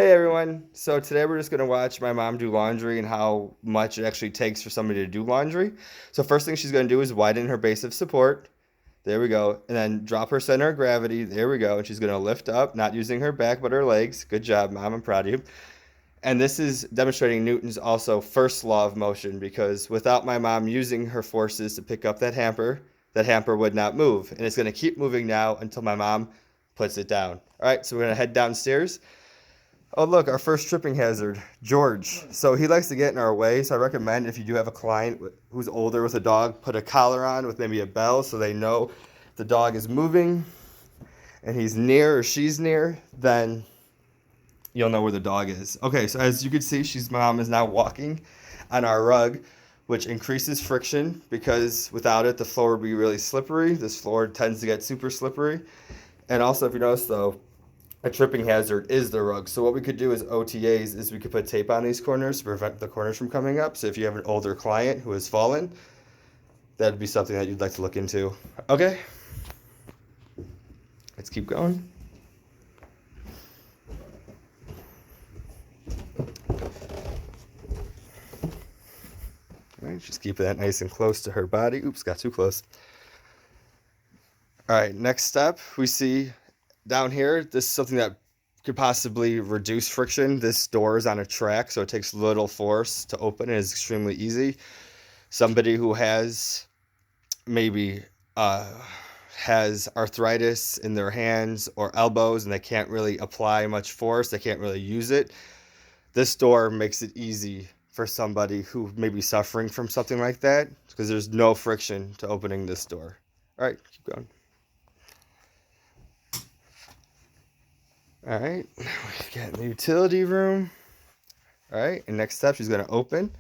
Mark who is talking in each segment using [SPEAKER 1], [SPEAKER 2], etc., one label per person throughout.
[SPEAKER 1] Hey everyone, so today we're just going to watch my mom do laundry and how much it actually takes for somebody to do laundry. So first thing she's going to do is widen her base of support. There we go. And then drop her center of gravity. There we go. And she's going to lift up, not using her back but her legs. Good job, Mom. I'm proud of you. And this is demonstrating Newton's also first law of motion because without my mom using her forces to pick up that hamper would not move. And it's going to keep moving now until my mom puts it down. All right, so we're going to head downstairs. Oh, look, our first tripping hazard, George. So he likes to get in our way. So I recommend if you do have a client who's older with a dog, put a collar on with maybe a bell so they know the dog is moving and he's near or she's near, then you'll know where the dog is. Okay, so as you can see, mom is now walking on our rug, which increases friction because without it, the floor would be really slippery. This floor tends to get super slippery. And also, if you notice though, a tripping hazard is the rug. So what we could do as OTAs is we could put tape on these corners to prevent the corners from coming up. So if you have an older client who has fallen, that'd be something that you'd like to look into. Okay, let's keep going. All right, just keep that nice and close to her body. Oops, got too close. All right, next step we see down here, this is something that could possibly reduce friction. This door is on a track, so it takes little force to open. It is extremely easy. Somebody who has maybe has arthritis in their hands or elbows and they can't really apply much force, they can't really use it. This door makes it easy for somebody who may be suffering from something like that because there's no friction to opening this door. All right, keep going. All right, we got the utility room. All right, and next step, she's gonna open.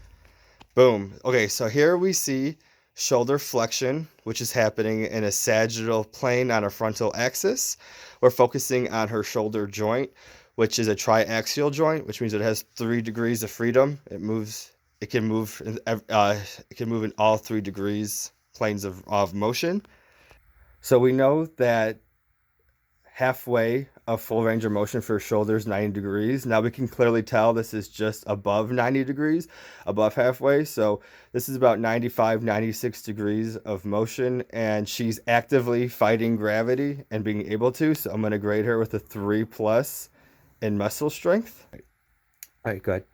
[SPEAKER 1] Boom. Okay, so here we see shoulder flexion, which is happening in a sagittal plane on a frontal axis. We're focusing on her shoulder joint, which is a triaxial joint, which means it has 3 degrees of freedom. It can move in all 3 degrees planes of motion. So we know that halfway of full range of motion for shoulders 90 degrees. Now we can clearly tell this is just above 90 degrees, above halfway. So this is about 95, 96 degrees of motion, and she's actively fighting gravity and being able to. So I'm going to grade her with a 3+ in muscle strength. All right, good.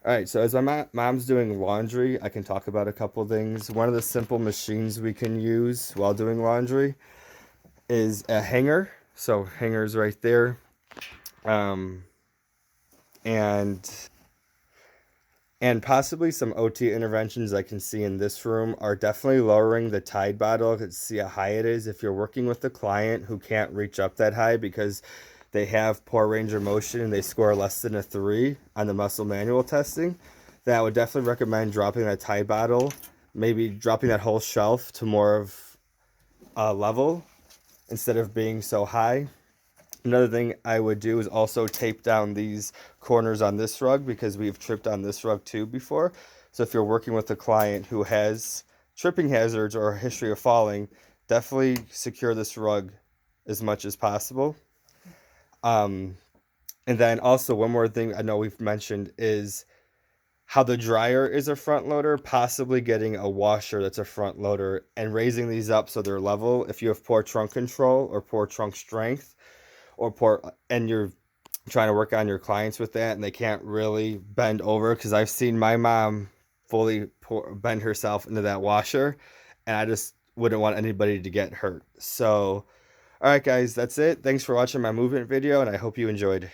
[SPEAKER 1] All right, so as my mom's doing laundry, I can talk about a couple things. One of the simple machines we can use while doing laundry is a hanger. So hangers right there. And possibly some OT interventions I can see in this room are definitely lowering the Tide bottle. You can see how high it is. If you're working with a client who can't reach up that high because they have poor range of motion and they score less than a 3 on the muscle manual testing, then I would definitely recommend dropping that Tide bottle, maybe dropping that whole shelf to more of a level instead of being so high. Another thing I would do is also tape down these corners on this rug because we've tripped on this rug too before. So if you're working with a client who has tripping hazards or a history of falling, definitely secure this rug as much as possible. And then also one more thing I know we've mentioned is how the dryer is a front loader, possibly getting a washer that's a front loader and raising these up so they're level. If you have poor trunk control or poor trunk strength and you're trying to work on your clients with that and they can't really bend over, because I've seen my mom fully bend herself into that washer and I just wouldn't want anybody to get hurt. So all right guys, that's it. Thanks for watching my movement video and I hope you enjoyed.